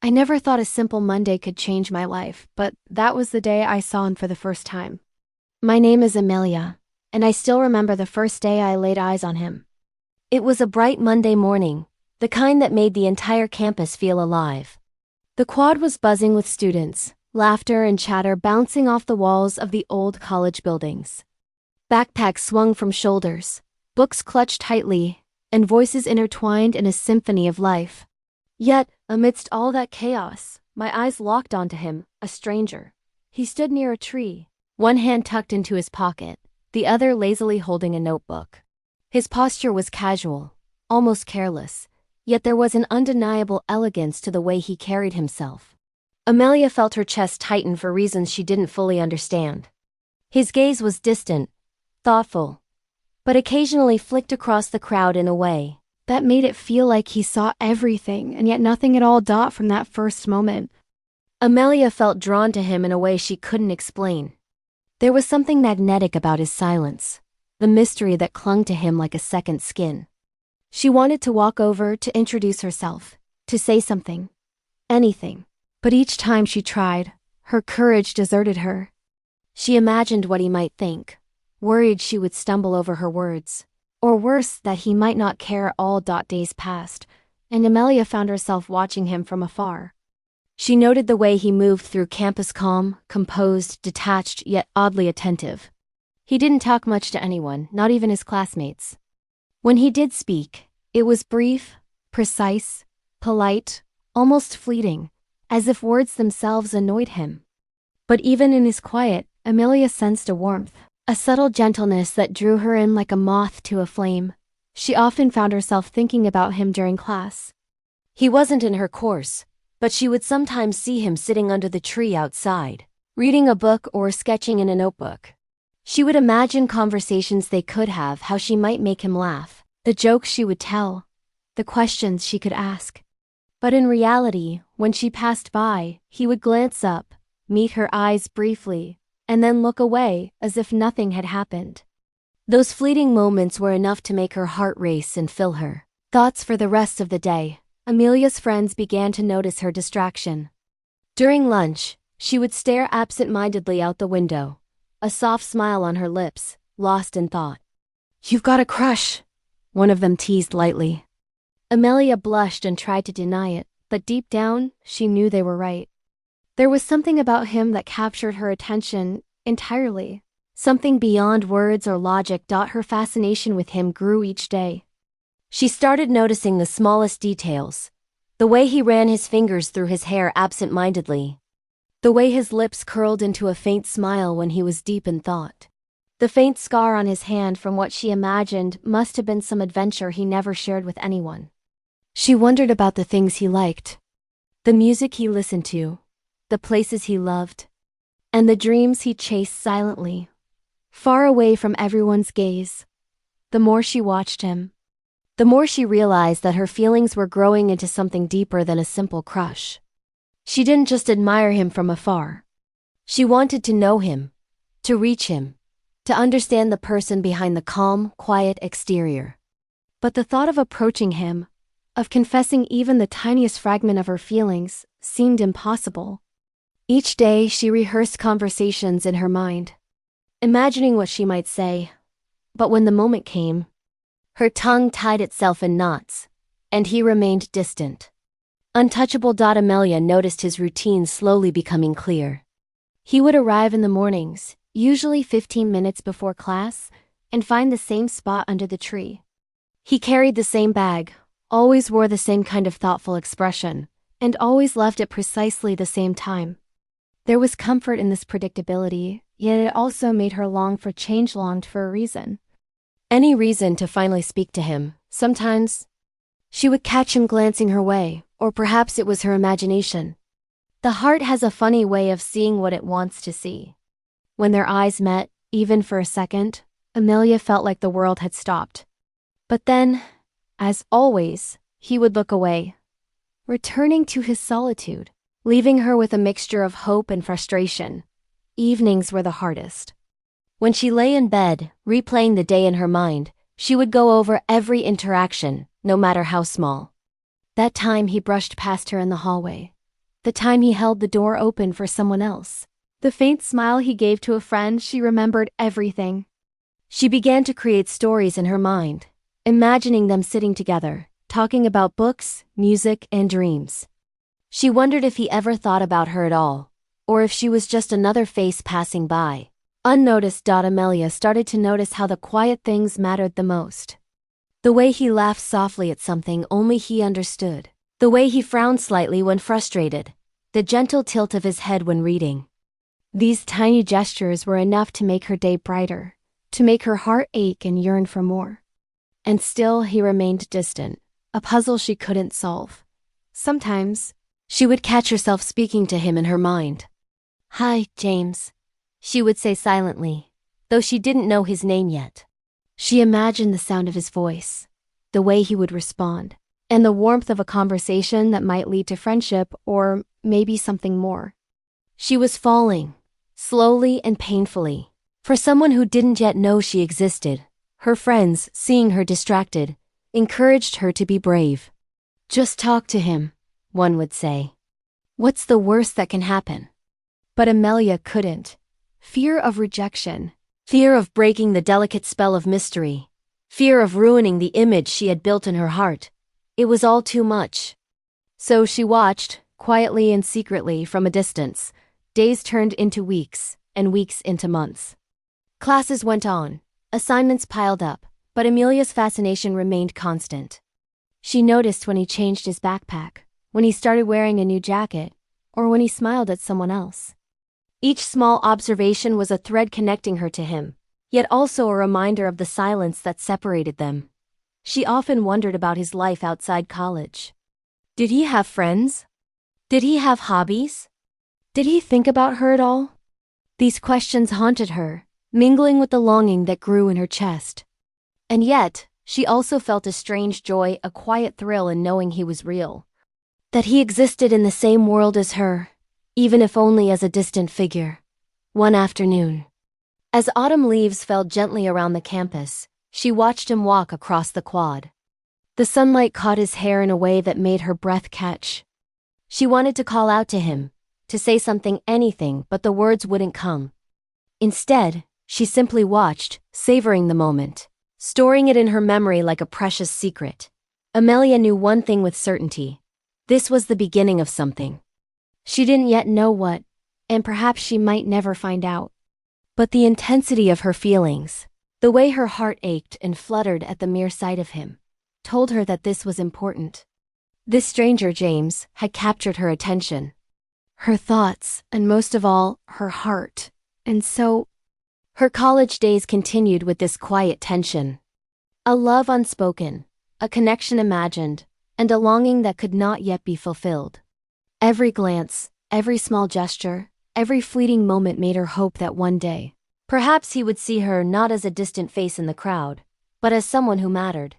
I never thought a simple Monday could change my life, but that was the day I saw him for the first time. My name is Amelia, and I still remember the first day I laid eyes on him. It was a bright Monday morning, the kind that made the entire campus feel alive. The quad was buzzing with students, laughter and chatter bouncing off the walls of the old college buildings. Backpacks swung from shoulders, books clutched tightly, and voices intertwined in a symphony of life. Yet, amidst all that chaos, my eyes locked onto him, a stranger. He stood near a tree, one hand tucked into his pocket, the other lazily holding a notebook. His posture was casual, almost careless, yet there was an undeniable elegance to the way he carried himself. Amelia felt her chest tighten for reasons she didn't fully understand. His gaze was distant, thoughtful, but occasionally flicked across the crowd in a way that made it feel like he saw everything and yet nothing at all. From that first moment, Amelia felt drawn to him in a way she couldn't explain. There was something magnetic about his silence, the mystery that clung to him like a second skin. She wanted to walk over to introduce herself, to say something, anything, but each time she tried, her courage deserted her. She imagined what he might think, worried she would stumble over her words, or worse, that he might not care. Days passed, and Amelia found herself watching him from afar. She noted the way he moved through campus, calm, composed, detached, yet oddly attentive. He didn't talk much to anyone, not even his classmates. When he did speak, it was brief, precise, polite, almost fleeting, as if words themselves annoyed him. But even in his quiet, Amelia sensed a warmth, a subtle gentleness that drew her in like a moth to a flame. She often found herself thinking about him during class. He wasn't in her course, but she would sometimes see him sitting under the tree outside, reading a book or sketching in a notebook. She would imagine conversations they could have, how she might make him laugh, the jokes she would tell, the questions she could ask. But in reality, when she passed by, he would glance up, meet her eyes briefly, and then look away as if nothing had happened. Those fleeting moments were enough to make her heart race and fill her thoughts for the rest of the day. Amelia's friends began to notice her distraction. During lunch, she would stare absent-mindedly out the window, a soft smile on her lips, lost in thought. "You've got a crush," one of them teased lightly. Amelia blushed and tried to deny it, but deep down, she knew they were right. There was something about him that captured her attention entirely, something beyond words or logic. Her fascination with him grew each day. She started noticing the smallest details, the way he ran his fingers through his hair absent-mindedly, the way his lips curled into a faint smile when he was deep in thought, the faint scar on his hand from what she imagined must have been some adventure he never shared with anyone. She wondered about the things he liked, the music he listened to, the places he loved, and the dreams he chased silently, far away from everyone's gaze. The more she watched him, the more she realized that her feelings were growing into something deeper than a simple crush. She didn't just admire him from afar. She wanted to know him, to reach him, to understand the person behind the calm, quiet exterior. But the thought of approaching him, of confessing even the tiniest fragment of her feelings, seemed impossible. Each day she rehearsed conversations in her mind, imagining what she might say. But when the moment came, her tongue tied itself in knots, and he remained distant. Untouchable. Amelia noticed his routine slowly becoming clear. He would arrive in the mornings, usually 15 minutes before class, and find the same spot under the tree. He carried the same bag, always wore the same kind of thoughtful expression, and always left at precisely the same time. There was comfort in this predictability, yet it also made her long for change, longed for a reason. Any reason to finally speak to him. Sometimes she would catch him glancing her way, or perhaps it was her imagination. The heart has a funny way of seeing what it wants to see. When their eyes met, even for a second, Amelia felt like the world had stopped. But then, as always, he would look away, returning to his solitude, leaving her with a mixture of hope and frustration. Evenings were the hardest. When she lay in bed, replaying the day in her mind, she would go over every interaction, no matter how small. That time he brushed past her in the hallway, the time he held the door open for someone else, the faint smile he gave to a friend. She remembered everything. She began to create stories in her mind, imagining them sitting together, talking about books, music, and dreams. She wondered if he ever thought about her at all, or if she was just another face passing by. Unnoticed. Amelia started to notice how the quiet things mattered the most. The way he laughed softly at something only he understood. The way he frowned slightly when frustrated. The gentle tilt of his head when reading. These tiny gestures were enough to make her day brighter, to make her heart ache and yearn for more. And still he remained distant, a puzzle she couldn't solve. Sometimes, she would catch herself speaking to him in her mind. "Hi, James," she would say silently, though she didn't know his name yet. She imagined the sound of his voice, the way he would respond, and the warmth of a conversation that might lead to friendship or maybe something more. She was falling, slowly and painfully, for someone who didn't yet know she existed. Her friends, seeing her distracted, encouraged her to be brave. "Just talk to him," one would say. "What's the worst that can happen?" But Amelia couldn't. Fear of rejection, fear of breaking the delicate spell of mystery, fear of ruining the image she had built in her heart. It was all too much. So she watched, quietly and secretly, from a distance. Days turned into weeks, and weeks into months. Classes went on, assignments piled up, but Amelia's fascination remained constant. She noticed when he changed his backpack, when he started wearing a new jacket, or when he smiled at someone else. Each small observation was a thread connecting her to him, yet also a reminder of the silence that separated them. She often wondered about his life outside college. Did he have friends? Did he have hobbies? Did he think about her at all? These questions haunted her, mingling with the longing that grew in her chest. And yet, she also felt a strange joy, a quiet thrill in knowing he was real. That he existed in the same world as her, even if only as a distant figure. One afternoon, as autumn leaves fell gently around the campus, she watched him walk across the quad. The sunlight caught his hair in a way that made her breath catch. She wanted to call out to him, to say something, anything, but the words wouldn't come. Instead, she simply watched, savoring the moment, storing it in her memory like a precious secret. Amelia knew one thing with certainty. This was the beginning of something. She didn't yet know what, and perhaps she might never find out. But the intensity of her feelings, the way her heart ached and fluttered at the mere sight of him, told her that this was important. This stranger, James, had captured her attention. Her thoughts, and most of all, her heart. And so, her college days continued with this quiet tension. A love unspoken, a connection imagined, and a longing that could not yet be fulfilled. Every glance, every small gesture, every fleeting moment made her hope that one day, perhaps he would see her not as a distant face in the crowd, but as someone who mattered.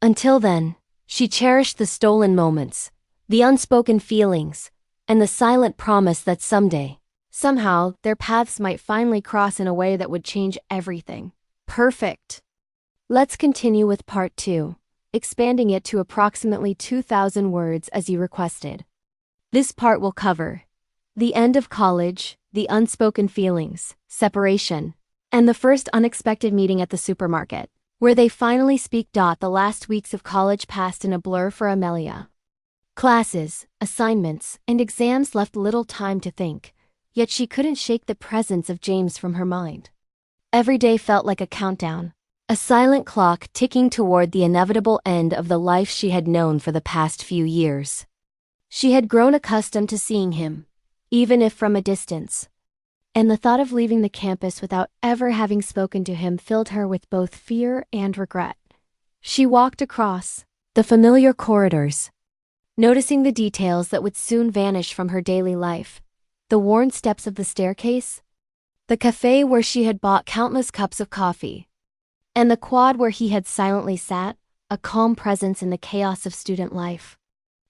Until then, she cherished the stolen moments, the unspoken feelings, and the silent promise that someday, somehow, their paths might finally cross in a way that would change everything. Perfect. Let's continue with part 2, expanding it to approximately 2,000 words as you requested. This part will cover the end of college, the unspoken feelings, separation, and the first unexpected meeting at the supermarket, where they finally speak. The last weeks of college passed in a blur for Amelia. Classes, assignments, and exams left little time to think, yet she couldn't shake the presence of James from her mind. Every day felt like a countdown, a silent clock ticking toward the inevitable end of the life she had known for the past few years. She had grown accustomed to seeing him, even if from a distance, and the thought of leaving the campus without ever having spoken to him filled her with both fear and regret. She walked across the familiar corridors, noticing the details that would soon vanish from her daily life. The worn steps of the staircase, the cafe where she had bought countless cups of coffee, and the quad where he had silently sat, a calm presence in the chaos of student life.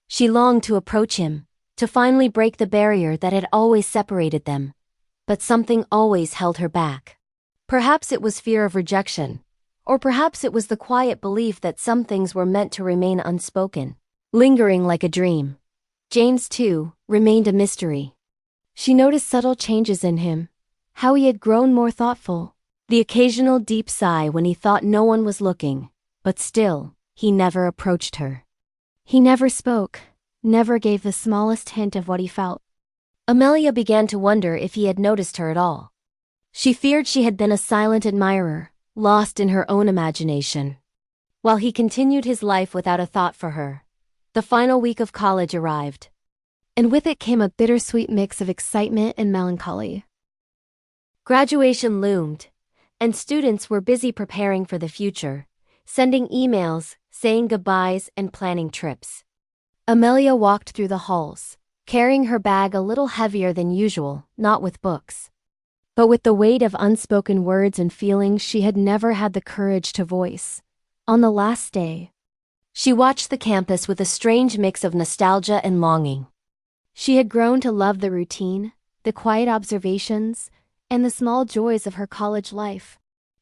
She longed to approach him, to finally break the barrier that had always separated them. But something always held her back. Perhaps it was fear of rejection, or perhaps it was the quiet belief that some things were meant to remain unspoken, lingering like a dream. James, too, remained a mystery. She noticed subtle changes in him, how he had grown more thoughtful, the occasional deep sigh when he thought no one was looking, but still, he never approached her. He never spoke, never gave the smallest hint of what he felt. Amelia began to wonder if he had noticed her at all. She feared she had been a silent admirer, lost in her own imagination. While he continued his life without a thought for her, the final week of college arrived. And with it came a bittersweet mix of excitement and melancholy. Graduation loomed, and students were busy preparing for the future, sending emails, saying goodbyes, and planning trips. Amelia walked through the halls, carrying her bag a little heavier than usual, not with books, but with the weight of unspoken words and feelings she had never had the courage to voice. On the last day, she watched the campus with a strange mix of nostalgia and longing. She had grown to love the routine, the quiet observations, and the small joys of her college life.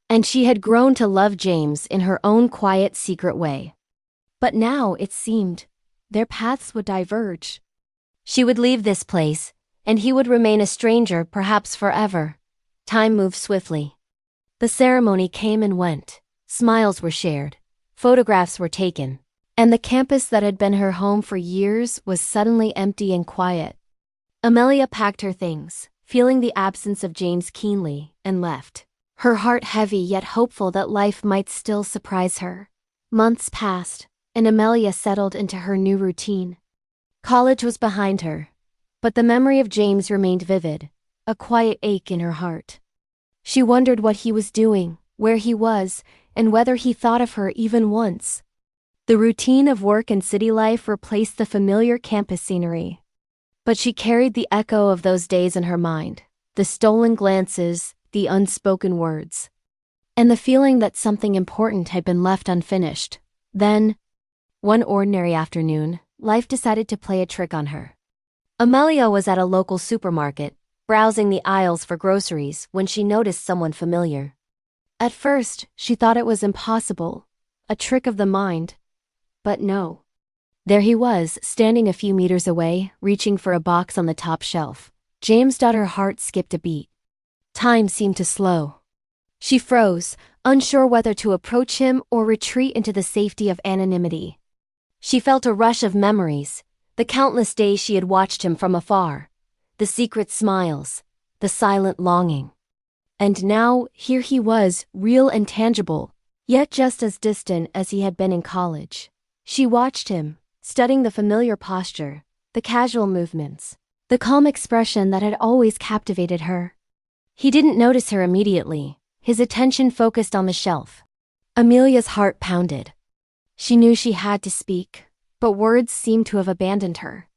And she had grown to love James in her own quiet, secret way. But now, it seemed, their paths would diverge. She would leave this place, and he would remain a stranger perhaps forever. Time moved swiftly. The ceremony came and went. Smiles were shared. Photographs were taken. And the campus that had been her home for years was suddenly empty and quiet. Amelia packed her things, feeling the absence of James keenly, and left. Her heart heavy yet hopeful that life might still surprise her. Months passed, and Amelia settled into her new routine. College was behind her, but the memory of James remained vivid, a quiet ache in her heart. She wondered what he was doing, where he was, and whether he thought of her even once. The routine of work and city life replaced the familiar campus scenery. But she carried the echo of those days in her mind, the stolen glances, the unspoken words, and the feeling that something important had been left unfinished. Then, one ordinary afternoon, life decided to play a trick on her. Amelia was at a local supermarket, browsing the aisles for groceries when she noticed someone familiar. At first, she thought it was impossible, a trick of the mind. But no. There he was, standing a few meters away, reaching for a box on the top shelf. James' her heart skipped a beat. Time seemed to slow. She froze, unsure whether to approach him or retreat into the safety of anonymity. She felt a rush of memories, the countless days she had watched him from afar, the secret smiles, the silent longing. And now, here he was, real and tangible, yet just as distant as he had been in college. She watched him, studying the familiar posture, the casual movements, the calm expression that had always captivated her. He didn't notice her immediately, his attention focused on the shelf. Amelia's heart pounded. She knew she had to speak, but words seemed to have abandoned her.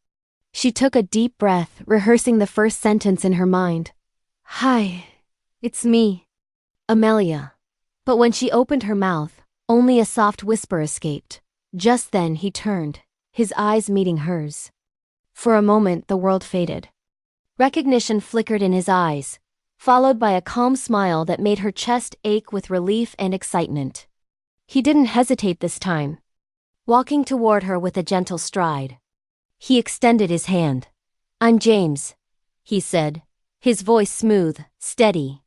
She took a deep breath, rehearsing the first sentence in her mind. "Hi, it's me, Amelia." But when she opened her mouth, only a soft whisper escaped. Just then he turned, his eyes meeting hers. For a moment the world faded. Recognition flickered in his eyes, followed by a calm smile that made her chest ache with relief and excitement. He didn't hesitate this time. Walking toward her with a gentle stride, he extended his hand. "I'm James," he said, his voice smooth, steady,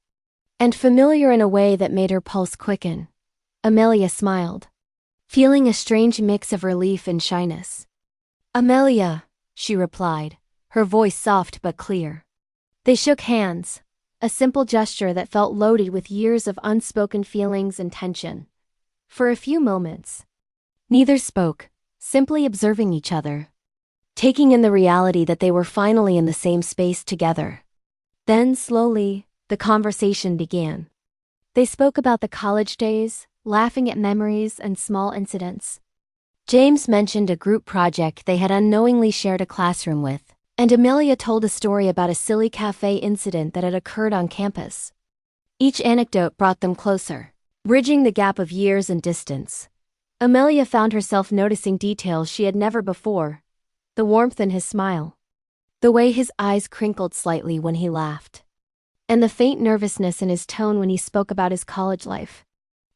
and familiar in a way that made her pulse quicken. Amelia smiled, feeling a strange mix of relief and shyness. "Amelia," she replied, her voice soft but clear. They shook hands, a simple gesture that felt loaded with years of unspoken feelings and tension. For a few moments, neither spoke, simply observing each other, taking in the reality that they were finally in the same space together. Then, slowly, the conversation began. They spoke about the college days, laughing at memories and small incidents. James mentioned a group project they had unknowingly shared a classroom with, and Amelia told a story about a silly cafe incident that had occurred on campus. Each anecdote brought them closer, bridging the gap of years and distance. Amelia found herself noticing details she had never before: the warmth in his smile, the way his eyes crinkled slightly when he laughed, and the faint nervousness in his tone when he spoke about his college life.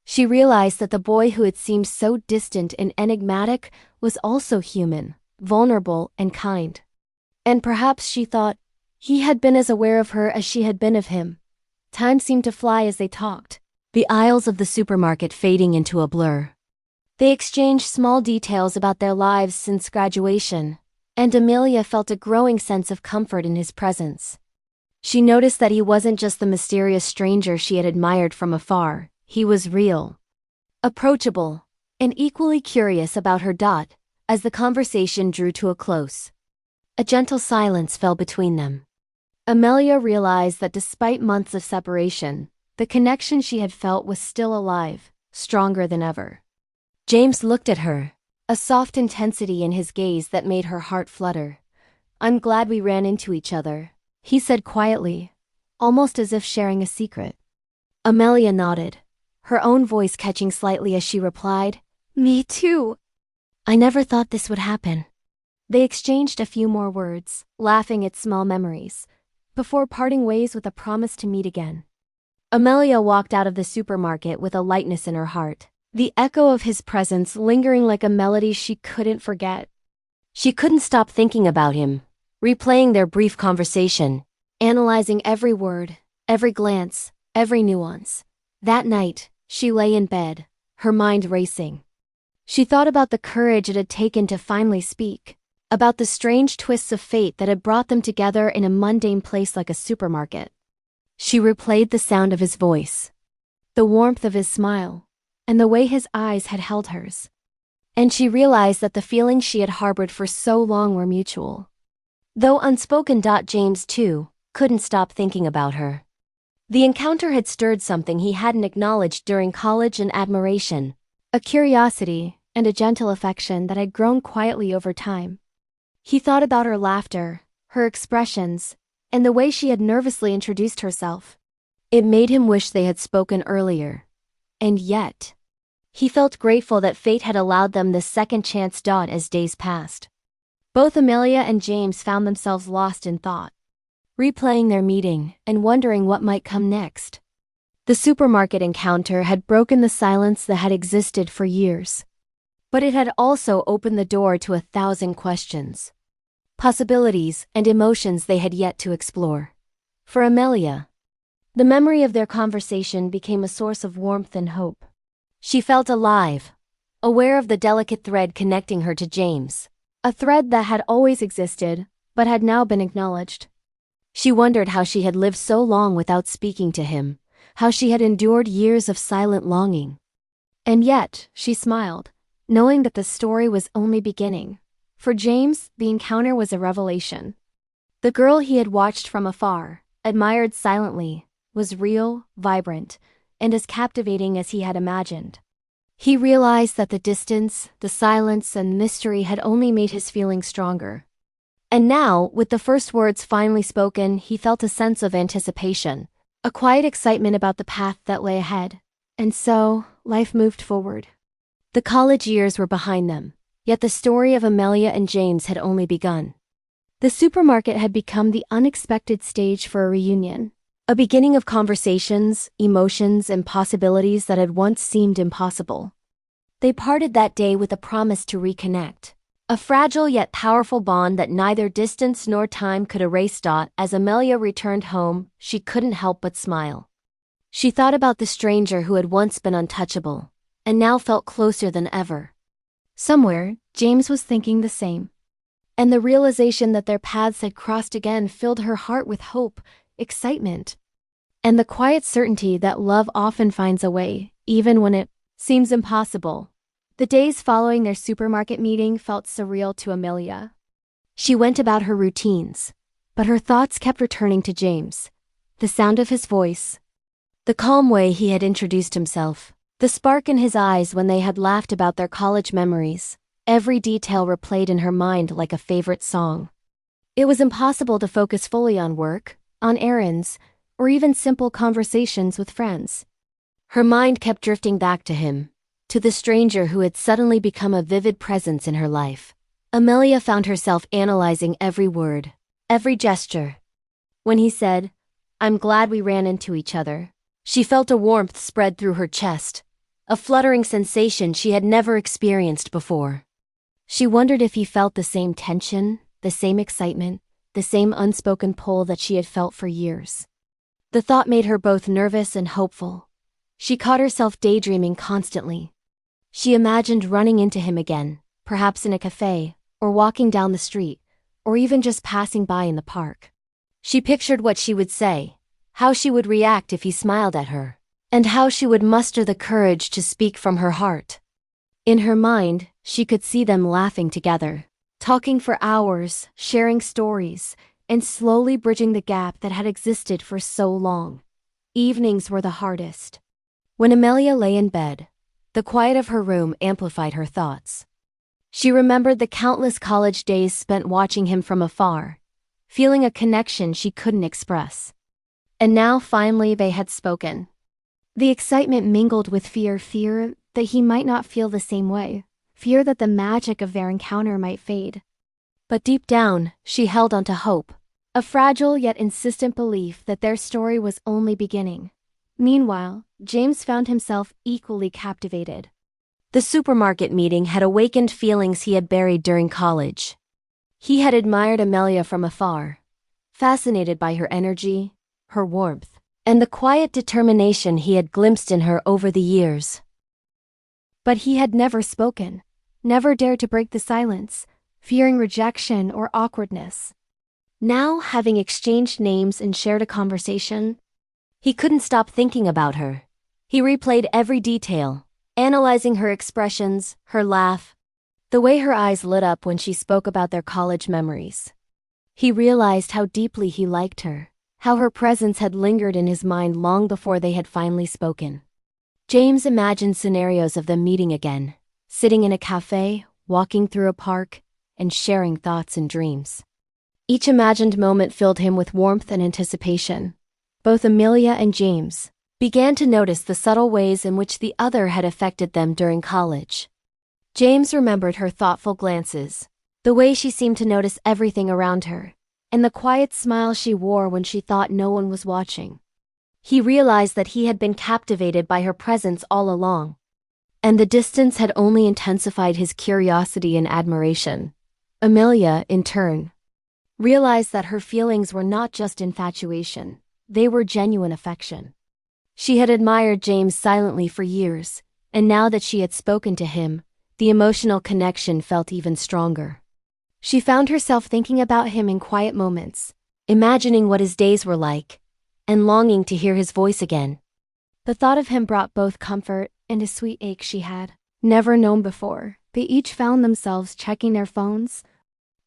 She realized that the boy who had seemed so distant and enigmatic was also human, vulnerable and kind. And perhaps she thought he had been as aware of her as she had been of him. Time seemed to fly as they talked, the aisles of the supermarket fading into a blur. They exchanged small details about their lives since graduation, and Amelia felt a growing sense of comfort in his presence. She noticed that he wasn't just the mysterious stranger she had admired from afar, he was real, approachable, and equally curious about her. As the conversation drew to a close, a gentle silence fell between them. Amelia realized that despite months of separation, the connection she had felt was still alive, stronger than ever. James looked at her, a soft intensity in his gaze that made her heart flutter. "I'm glad we ran into each other," he said quietly, almost as if sharing a secret. Amelia nodded, her own voice catching slightly as she replied, "Me too. I never thought this would happen." They exchanged a few more words, laughing at small memories, before parting ways with a promise to meet again. Amelia walked out of the supermarket with a lightness in her heart, the echo of his presence lingering like a melody she couldn't forget. She couldn't stop thinking about him, replaying their brief conversation, analyzing every word, every glance, every nuance. That night, she lay in bed, her mind racing. She thought about the courage it had taken to finally speak, about the strange twists of fate that had brought them together in a mundane place like a supermarket. She replayed the sound of his voice, the warmth of his smile, and the way his eyes had held hers. And she realized that the feelings she had harbored for so long were mutual. Though unspoken. James, too, couldn't stop thinking about her. The encounter had stirred something he hadn't acknowledged during college, and admiration, a curiosity, and a gentle affection that had grown quietly over time. He thought about her laughter, her expressions, and the way she had nervously introduced herself. It made him wish they had spoken earlier. And yet, he felt grateful that fate had allowed them this second chance. As days passed, both Amelia and James found themselves lost in thought, replaying their meeting and wondering what might come next. The supermarket encounter had broken the silence that had existed for years. But it had also opened the door to 1,000 questions, possibilities, and emotions they had yet to explore. For Amelia, the memory of their conversation became a source of warmth and hope. She felt alive, aware of the delicate thread connecting her to James, a thread that had always existed, but had now been acknowledged. She wondered how she had lived so long without speaking to him, how she had endured years of silent longing. And yet, she smiled, knowing that the story was only beginning. For James, the encounter was a revelation. The girl he had watched from afar, admired silently, was real, vibrant, and as captivating as he had imagined. He realized that the distance, the silence, and mystery had only made his feelings stronger. And now, with the first words finally spoken, he felt a sense of anticipation, a quiet excitement about the path that lay ahead. And so, life moved forward. The college years were behind them, yet the story of Amelia and James had only begun. The supermarket had become the unexpected stage for a reunion, a beginning of conversations, emotions, and possibilities that had once seemed impossible. They parted that day with a promise to reconnect, a fragile yet powerful bond that neither distance nor time could erase. As Amelia returned home, she couldn't help but smile. She thought about the stranger who had once been untouchable, and now felt closer than ever. Somewhere, James was thinking the same. And the realization that their paths had crossed again filled her heart with hope, excitement, and the quiet certainty that love often finds a way, even when it seems impossible. The days following their supermarket meeting felt surreal to Amelia. She went about her routines, but her thoughts kept returning to James, the sound of his voice, the calm way he had introduced himself, the spark in his eyes when they had laughed about their college memories. Every detail replayed in her mind like a favorite song. It was impossible to focus fully on work, on errands, or even simple conversations with friends. Her mind kept drifting back to him, to the stranger who had suddenly become a vivid presence in her life. Amelia found herself analyzing every word, every gesture. When he said, "I'm glad we ran into each other," she felt a warmth spread through her chest, a fluttering sensation she had never experienced before. She wondered if he felt the same tension, the same excitement, the same unspoken pull that she had felt for years. The thought made her both nervous and hopeful. She caught herself daydreaming constantly. She imagined running into him again, perhaps in a cafe, or walking down the street, or even just passing by in the park. She pictured what she would say, how she would react if he smiled at her, and how she would muster the courage to speak from her heart. In her mind, she could see them laughing together, talking for hours, sharing stories, and slowly bridging the gap that had existed for so long. Evenings were the hardest. When Amelia lay in bed, the quiet of her room amplified her thoughts. She remembered the countless college days spent watching him from afar, feeling a connection she couldn't express. And now finally they had spoken. The excitement mingled with fear that he might not feel the same way, fear that the magic of their encounter might fade. But deep down, she held on to hope, a fragile yet insistent belief that their story was only beginning. Meanwhile, James found himself equally captivated. The supermarket meeting had awakened feelings he had buried during college. He had admired Amelia from afar, fascinated by her energy, her warmth, and the quiet determination he had glimpsed in her over the years. But he had never spoken, never dared to break the silence, fearing rejection or awkwardness. Now, having exchanged names and shared a conversation, he couldn't stop thinking about her. He replayed every detail, analyzing her expressions, her laugh, the way her eyes lit up when she spoke about their college memories. He realized how deeply he liked her, how her presence had lingered in his mind long before they had finally spoken. James imagined scenarios of them meeting again, sitting in a cafe, walking through a park, and sharing thoughts and dreams. Each imagined moment filled him with warmth and anticipation. Both Amelia and James began to notice the subtle ways in which the other had affected them during college. James remembered her thoughtful glances, the way she seemed to notice everything around her, and the quiet smile she wore when she thought no one was watching. He realized that he had been captivated by her presence all along, and the distance had only intensified his curiosity and admiration. Amelia, in turn, realized that her feelings were not just infatuation, they were genuine affection. She had admired James silently for years, and now that she had spoken to him, the emotional connection felt even stronger. She found herself thinking about him in quiet moments, imagining what his days were like, and longing to hear his voice again. The thought of him brought both comfort and a sweet ache she had never known before. They each found themselves checking their phones,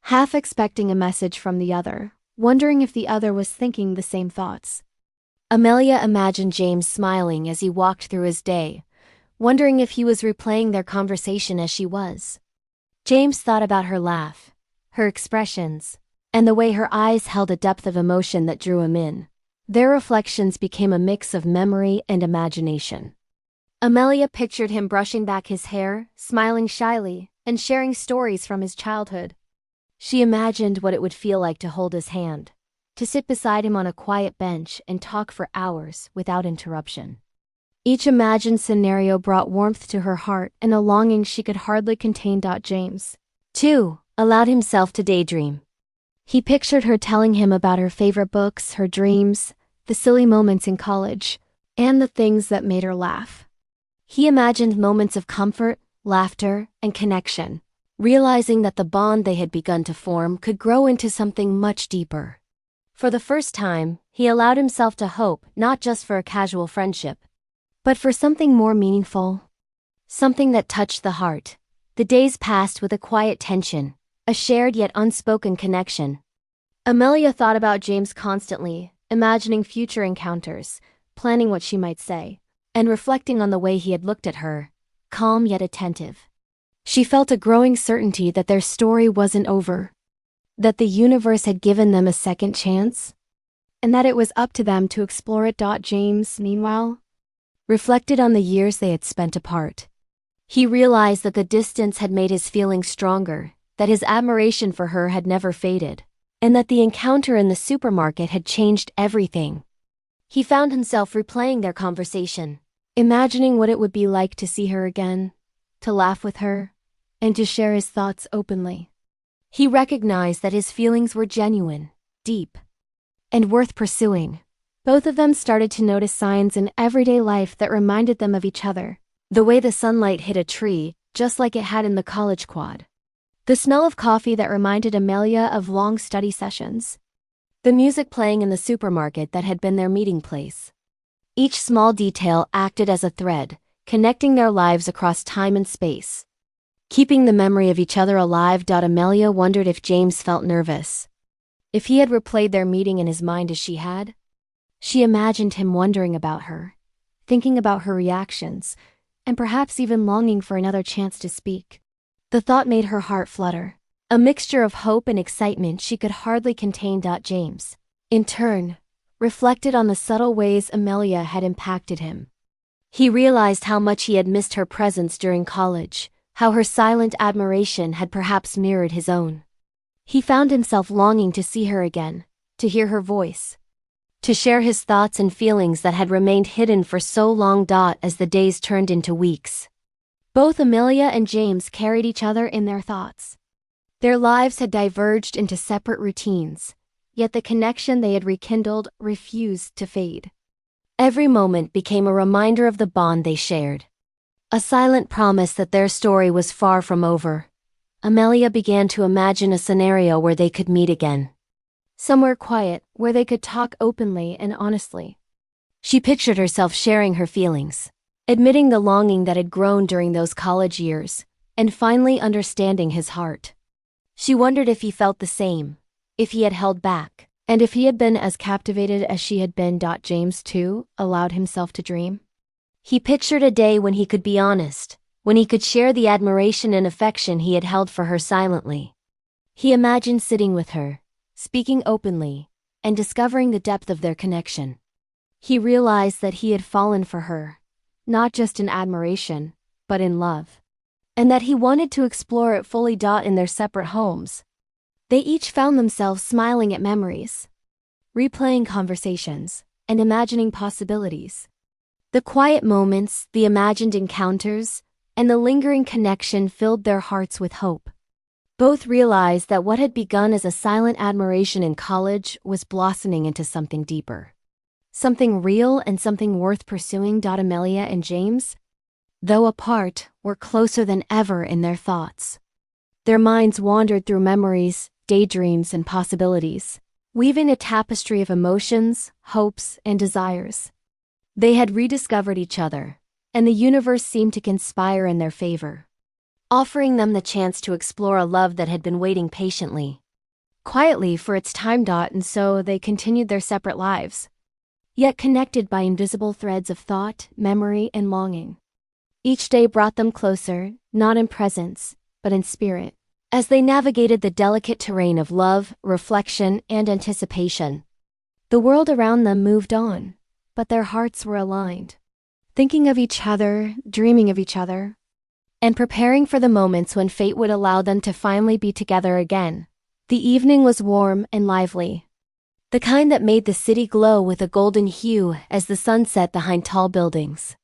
half expecting a message from the other, wondering if the other was thinking the same thoughts. Amelia imagined James smiling as he walked through his day, wondering if he was replaying their conversation as she was. James thought about her laugh, her expressions, and the way her eyes held a depth of emotion that drew him in. Their reflections became a mix of memory and imagination. Amelia pictured him brushing back his hair, smiling shyly, and sharing stories from his childhood. She imagined what it would feel like to hold his hand, to sit beside him on a quiet bench and talk for hours without interruption. Each imagined scenario brought warmth to her heart and a longing she could hardly contain. James, too, allowed himself to daydream. He pictured her telling him about her favorite books, her dreams, the silly moments in college, and the things that made her laugh. He imagined moments of comfort, laughter, and connection, realizing that the bond they had begun to form could grow into something much deeper. For the first time, he allowed himself to hope not just for a casual friendship, but for something more meaningful, something that touched the heart. The days passed with a quiet tension, a shared yet unspoken connection. Amelia thought about James constantly, imagining future encounters, planning what she might say, and reflecting on the way he had looked at her, calm yet attentive. She felt a growing certainty that their story wasn't over, that the universe had given them a second chance, and that it was up to them to explore it. James, meanwhile, reflected on the years they had spent apart. He realized that the distance had made his feelings stronger, that his admiration for her had never faded, and that the encounter in the supermarket had changed everything. He found himself replaying their conversation, imagining what it would be like to see her again, to laugh with her, and to share his thoughts openly. He recognized that his feelings were genuine, deep, And worth pursuing. Both of them started to notice signs in everyday life that reminded them of each other. The way the sunlight hit a tree, just like it had in the college quad. The smell of coffee that reminded Amelia of long study sessions. the music playing in the supermarket that had been their meeting place. Each small detail acted as a thread, connecting their lives across time and space. Keeping the memory of each other alive. Amelia wondered if James felt nervous. If he had replayed their meeting in his mind as she had. She imagined him wondering about her, thinking about her reactions, and perhaps even longing for another chance to speak. The thought made her heart flutter. A mixture of hope and excitement she could hardly contain. James, in turn, reflected on the subtle ways Amelia had impacted him. He realized how much he had missed her presence during college, how her silent admiration had perhaps mirrored his own. He found himself longing to see her again, to hear her voice, to share his thoughts and feelings that had remained hidden for so long. As the days turned into weeks, both Amelia and James carried each other in their thoughts. Their lives had diverged into separate routines, yet the connection they had rekindled refused to fade. Every moment became a reminder of the bond they shared. A silent promise that their story was far from over. Amelia began to imagine a scenario where they could meet again. Somewhere quiet, where they could talk openly and honestly. She pictured herself sharing her feelings, admitting the longing that had grown during those college years, and finally understanding his heart. She wondered if he felt the same, if he had held back, and if he had been as captivated as she had been. James, too, allowed himself to dream. He pictured a day when he could be honest, when he could share the admiration and affection he had held for her silently. He imagined sitting with her, speaking openly, and discovering the depth of their connection. He realized that he had fallen for her, not just in admiration, but in love. And that he wanted to explore it fully. In their separate homes, they each found themselves smiling at memories, replaying conversations, and imagining possibilities. The quiet moments, the imagined encounters, and the lingering connection filled their hearts with hope. Both realized that what had begun as a silent admiration in college was blossoming into something deeper. Something real and something worth pursuing. Amelia and James, though apart, were closer than ever in their thoughts. Their minds wandered through memories, daydreams, and possibilities, weaving a tapestry of emotions, hopes, and desires. They had rediscovered each other, and the universe seemed to conspire in their favor, offering them the chance to explore a love that had been waiting patiently, quietly for its time. And so they continued their separate lives, yet connected by invisible threads of thought, memory, and longing. Each day brought them closer, not in presence, but in spirit, as they navigated the delicate terrain of love, reflection, and anticipation. The world around them moved on, but their hearts were aligned, thinking of each other, dreaming of each other, and preparing for the moments when fate would allow them to finally be together again. The evening was warm and lively, the kind that made the city glow with a golden hue as the sun set behind tall buildings.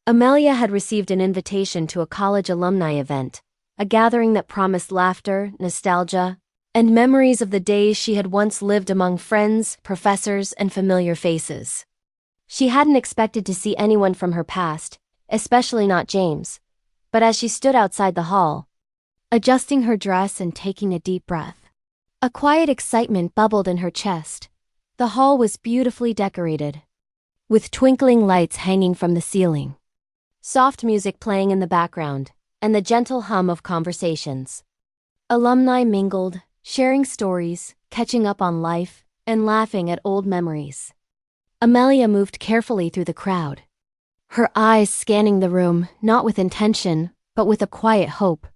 Amelia had received an invitation to a college alumni event, a gathering that promised laughter, nostalgia, and memories of the days she had once lived among friends, professors, and familiar faces. She hadn't expected to see anyone from her past, especially not James, but as she stood outside the hall, adjusting her dress and taking a deep breath, a quiet excitement bubbled in her chest. The hall was beautifully decorated, with twinkling lights hanging from the ceiling, soft music playing in the background, and the gentle hum of conversations. Alumni mingled, sharing stories, catching up on life, and laughing at old memories. Amelia moved carefully through the crowd, her eyes scanning the room, not with intention, but with a quiet hope.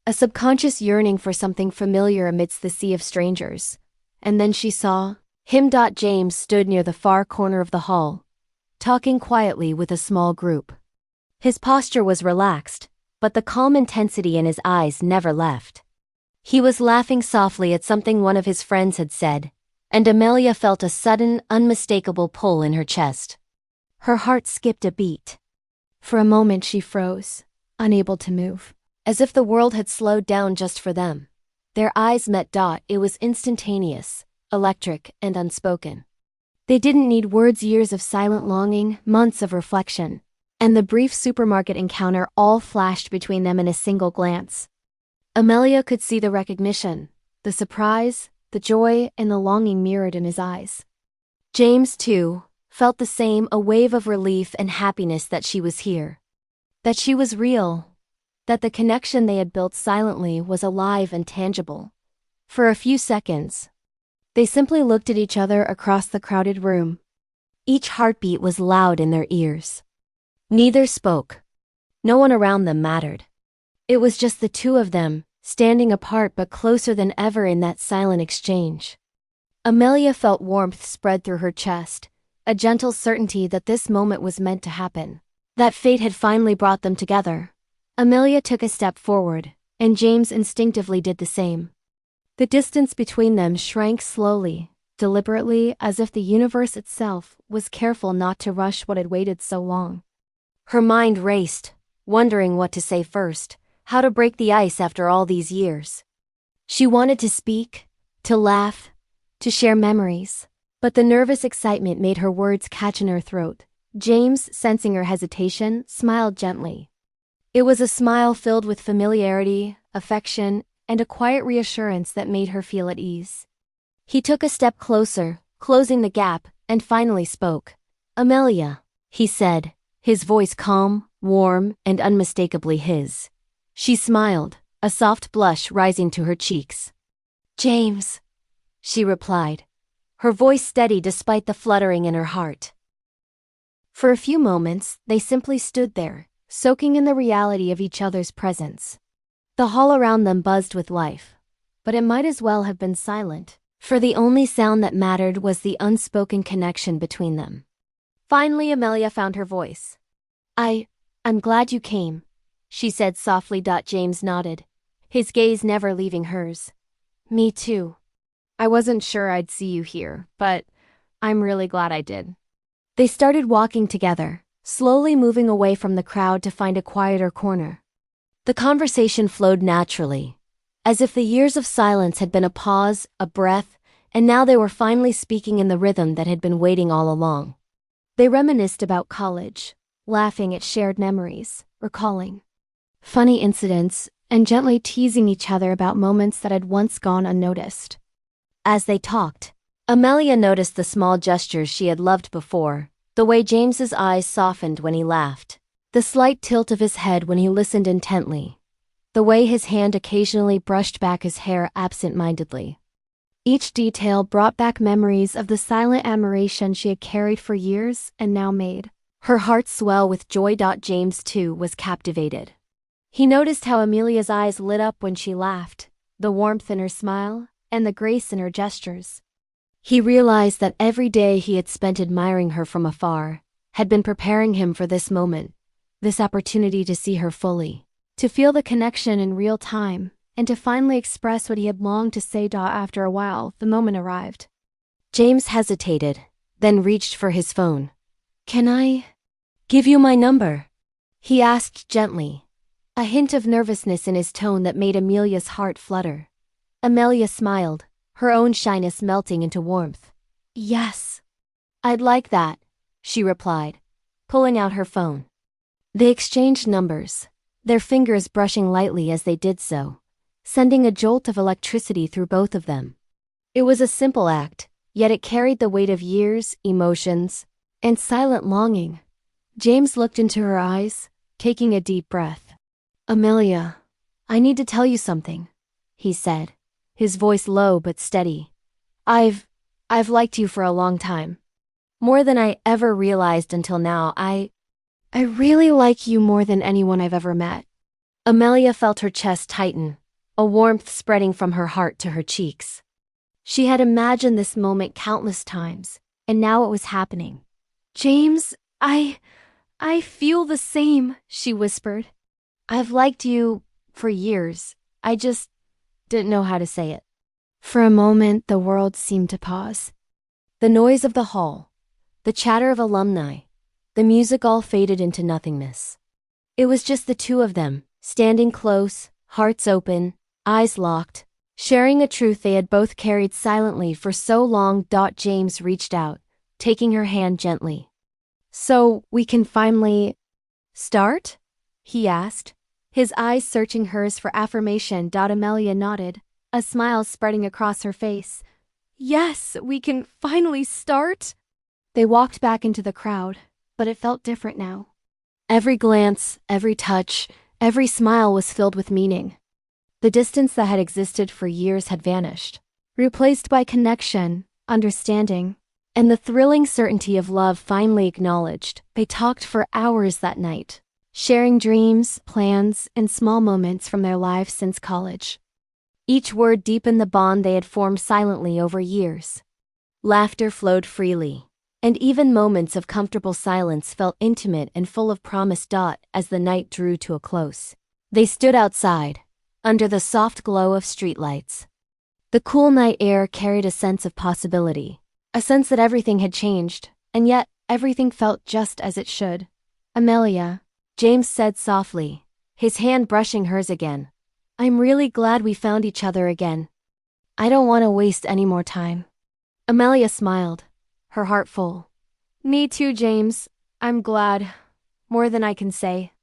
A subconscious yearning for something familiar amidst the sea of strangers. And then she saw him. James stood near the far corner of the hall, talking quietly with a small group. His posture was relaxed, but the calm intensity in his eyes never left. He was laughing softly at something one of his friends had said, and Amelia felt a sudden, unmistakable pull in her chest. Her heart skipped a beat. For a moment she froze, unable to move. as if the world had slowed down just for them. Their eyes met. It was instantaneous, electric, and unspoken. They didn't need words, years of silent longing, months of reflection, and the brief supermarket encounter all flashed between them in a single glance. Amelia could see the recognition, the surprise, the joy, and the longing mirrored in his eyes. James, too, felt the same, a wave of relief and happiness that she was here. That she was real. That the connection they had built silently was alive and tangible. For a few seconds, they simply looked at each other across the crowded room. Each heartbeat was loud in their ears. Neither spoke. No one around them mattered. It was just the two of them, standing apart but closer than ever in that silent exchange. Amelia felt warmth spread through her chest, a gentle certainty that this moment was meant to happen, that fate had finally brought them together. Amelia took a step forward, and James instinctively did the same. The distance between them shrank slowly, deliberately, as if the universe itself was careful not to rush what had waited so long. Her mind raced, wondering what to say first, how to break the ice after all these years. She wanted to speak, to laugh, to share memories, but the nervous excitement made her words catch in her throat. James, sensing her hesitation, smiled gently. It was a smile filled with familiarity, affection, and a quiet reassurance that made her feel at ease. He took a step closer, closing the gap, and finally spoke. "Amelia," he said, his voice calm, warm, and unmistakably his. She smiled, a soft blush rising to her cheeks. "James," she replied, her voice steady despite the fluttering in her heart. For a few moments, they simply stood there, soaking in the reality of each other's presence. The hall around them buzzed with life, but it might as well have been silent, for the only sound that mattered was the unspoken connection between them. Finally, Amelia found her voice. I'm glad you came," she said softly. James nodded, his gaze never leaving hers. "Me too. I wasn't sure I'd see you here, but I'm really glad I did." They started walking together, slowly moving away from the crowd to find a quieter corner. The conversation flowed naturally, as if the years of silence had been a pause, a breath, and now they were finally speaking in the rhythm that had been waiting all along. They reminisced about college, laughing at shared memories, recalling funny incidents, and gently teasing each other about moments that had once gone unnoticed. As they talked, Amelia noticed the small gestures she had loved before, the way James's eyes softened when he laughed, the slight tilt of his head when he listened intently, the way his hand occasionally brushed back his hair absent-mindedly. Each detail brought back memories of the silent admiration she had carried for years and now made her heart swell with joy. James, too, was captivated. He noticed how Amelia's eyes lit up when she laughed, the warmth in her smile, and the grace in her gestures. He realized that every day he had spent admiring her from afar had been preparing him for this moment, this opportunity to see her fully, to feel the connection in real time, and to finally express what he had longed to say. After a while, the moment arrived. James hesitated, then reached for his phone. "Can I give you my number?" he asked gently, a hint of nervousness in his tone that made Amelia's heart flutter. Amelia smiled, her own shyness melting into warmth. "Yes, I'd like that," she replied, pulling out her phone. They exchanged numbers, their fingers brushing lightly as they did so, sending a jolt of electricity through both of them. It was a simple act, yet it carried the weight of years, emotions, and silent longing. James looked into her eyes, taking a deep breath. "Amelia, I need to tell you something," he said, his voice low but steady. I've liked you for a long time. More than I ever realized until now. I really like you more than anyone I've ever met." Amelia felt her chest tighten, a warmth spreading from her heart to her cheeks. She had imagined this moment countless times, and now it was happening. "James, I feel the same," she whispered. "I've liked you for years. I just didn't know how to say it." For a moment, the world seemed to pause. The noise of the hall, the chatter of alumni, the music all faded into nothingness. It was just the two of them, standing close, hearts open, eyes locked, sharing a truth they had both carried silently for so long. James reached out, taking her hand gently. "So, we can finally "Start?" he asked, his eyes searching hers for affirmation. Amelia nodded, a smile spreading across her face. "Yes, we can finally start." They walked back into the crowd, but it felt different now. Every glance, every touch, every smile was filled with meaning. The distance that had existed for years had vanished, replaced by connection, understanding, and the thrilling certainty of love finally acknowledged. They talked for hours that night, sharing dreams, plans, and small moments from their lives since college. Each word deepened the bond they had formed silently over years. Laughter flowed freely, and even moments of comfortable silence felt intimate and full of promise. As the night drew to a close, they stood outside, under the soft glow of streetlights. The cool night air carried a sense of possibility, a sense that everything had changed, and yet everything felt just as it should. "Amelia," James said softly, his hand brushing hers again, "I'm really glad we found each other again. I don't want to waste any more time." Amelia smiled, her heart full. "Me too, James. I'm glad. More than I can say."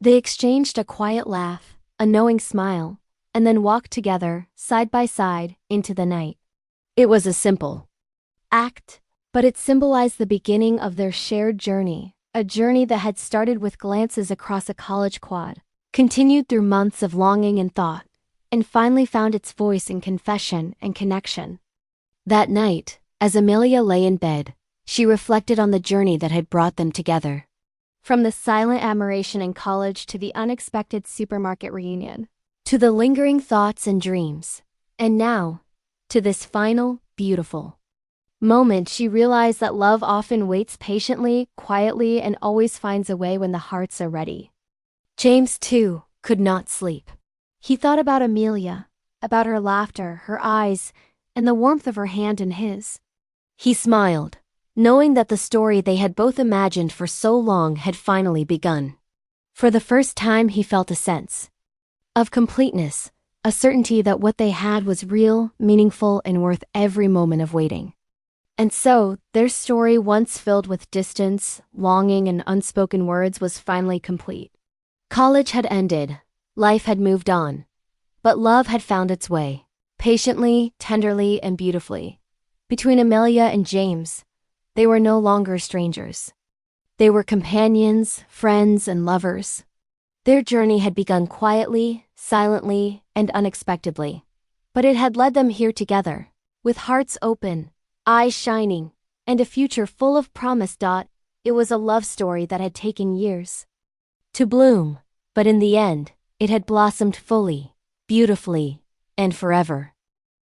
They exchanged a quiet laugh, a knowing smile, and then walked together, side by side, into the night. It was a simple act, but it symbolized the beginning of their shared journey, a journey that had started with glances across a college quad, continued through months of longing and thought, and finally found its voice in confession and connection. That night, as Amelia lay in bed, she reflected on the journey that had brought them together. From the silent admiration in college to the unexpected supermarket reunion, to the lingering thoughts and dreams, and now, to this final, beautiful moment. She realized that love often waits patiently, quietly, and always finds a way when the hearts are ready. James, too, could not sleep. He thought about Amelia, about her laughter, her eyes, and the warmth of her hand in his. He smiled, knowing that the story they had both imagined for so long had finally begun. For the first time, he felt a sense of completeness, a certainty that what they had was real, meaningful, and worth every moment of waiting. And so, their story, once filled with distance, longing, and unspoken words, was finally complete. College had ended, life had moved on, but love had found its way, patiently, tenderly, and beautifully. Between Amelia and James, they were no longer strangers. They were companions, friends, and lovers. Their journey had begun quietly, silently, and unexpectedly, but it had led them here together, with hearts open, eyes shining, and a future full of promise. It was a love story that had taken years to bloom, but in the end, it had blossomed fully, beautifully, and forever.